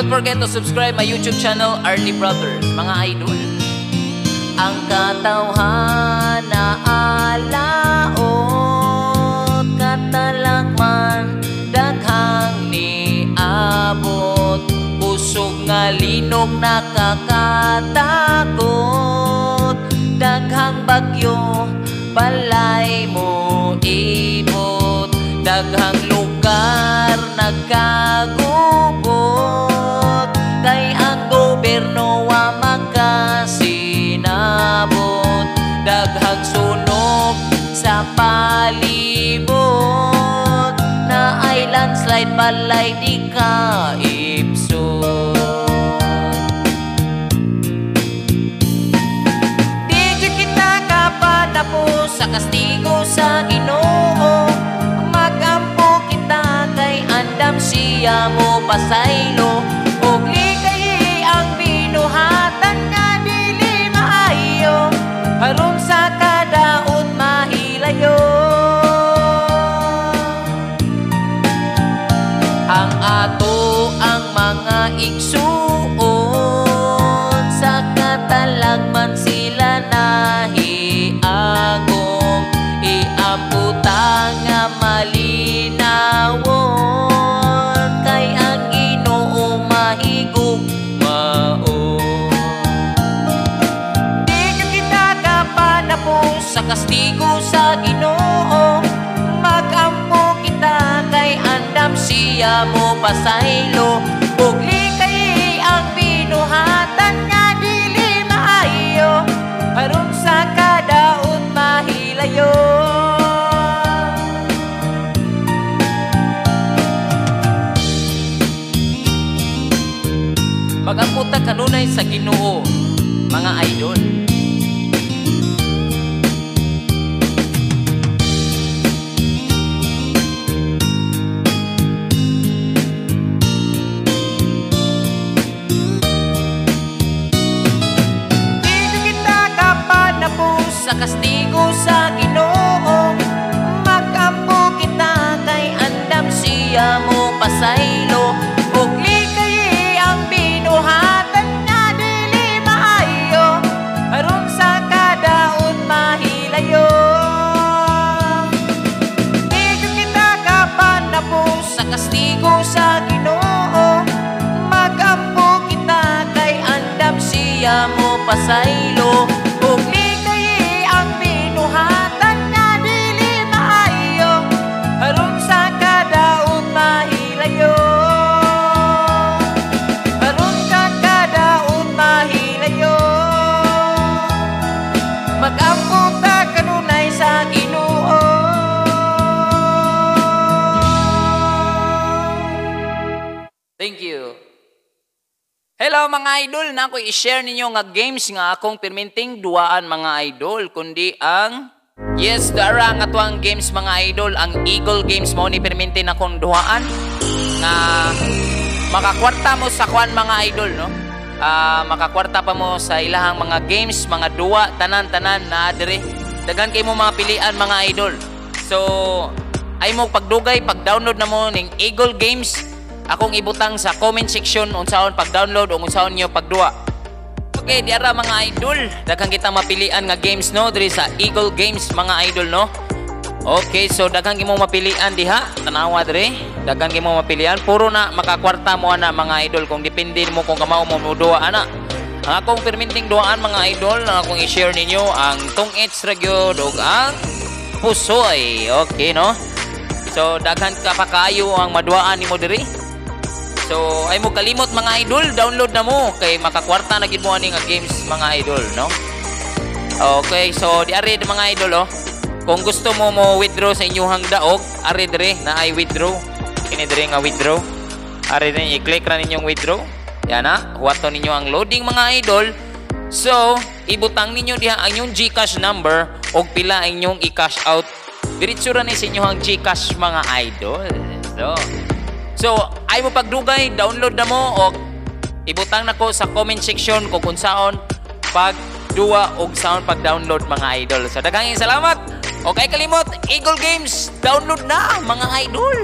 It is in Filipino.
Don't forget to subscribe my YouTube channel, RD Brothers, mga idol. Ang katawhana alaot, katalakman daghang niabot, kusog nga linog nakakatakot, daghang bagyo balay mo ibot, daghang lugar nagkagubot, kay ang gobyerno wa makasinabot, daghang sunog sa palibot, na ay landslide balay di ka ipsot. Di kita kapanapo sa kastigo sa Ginoo, magampo kita kay andam siya mo pasaylo, ug likay ang binuhatan nga dili maayo, haron sa kadaot mahilayo. Ang ato ang mga igsuon, sa katalagman sila nahiagom, iamputa nga malinawon, kay ang Ginoo mahigugmaon. Di ka kita kapanapo sa kastigo sa Ginoo, magampo kita kay andam siya mo pasaylo, ug likay ang binuhatan nga dili maayo, haron sa kadaot mahilayo. Magamputa kanunay sa Ginoo, mga idol. Sa kastigo sa Ginoo, magampo kita kay andam siya mo pasaylo, ug likay ang binuhatan nga dili maayo, haron sa kadaot mahilayo. Di kita kapanapo sa kastigo sa Ginoo, magampo kita kay andam siya mo pasaylo, ug ang binuhatan nga dili maayo, haron sa kadaot mahilayo, haron ka kadaot mahilayo. Magampo ta kanunay sa Ginoo. Thank you. Hello mga idol, na ako i-share ninyo nga games nga akong perminting duaan mga idol, kundi ang dara nga tuang games mga idol, ang Eagle Games mo ni perminting akong duaan nga makakwarta mo sa kwan mga idol, no? Makakwarta pa mo sa ilahang mga games, mga duwa, tanan-tanan na adere. Dagan kay mo mga pilian mga idol. So ay mo pagdugay, pag-download na mo ning Eagle Games, akong ibutang sa comment section unsaon pag-download o unsaon nyo pagduwa. Okay, diara mga idol, daghang kita mapilian nga games, no, diri sa Eagle Games mga idol, no. Okay, so daghang imo mapilian diha, tanawa diri, daghang imo mapilian, puro na makakwarta mo ana mga idol, kung depende mo kung kamao mo duwa ana. Ang akong perminting duaan mga idol, ang akong i-share ninyo ang tungits ra gyud ug ang pusoy. Okay, no. So daghan ka pa kaayo ang maduaan nimo diri. So ay mo kalimot mga idol, download na mo kay makakwarta na gid mo ani nga games mga idol, no. Okay, so di ari mga idol, oh. Kung gusto mo mo withdraw sa inyong daog, ari dire na ay withdraw. Kini dire nga withdraw. Ari din i-click ra ninyong withdraw. Yan na, huwato ninyo ang loading mga idol. So ibutang ninyo diha ang inyong GCash number og pila ang inyong i-cash out. Diretso ra ni sa inyong GCash mga idol. So, ay mo pagdugay, download na mo o ibutang na ko sa comment section kung unsaon pagduwa o saon pag-download mga idol. So, daghang salamat. Okay, kalimot, Eagle Games, download na mga idol.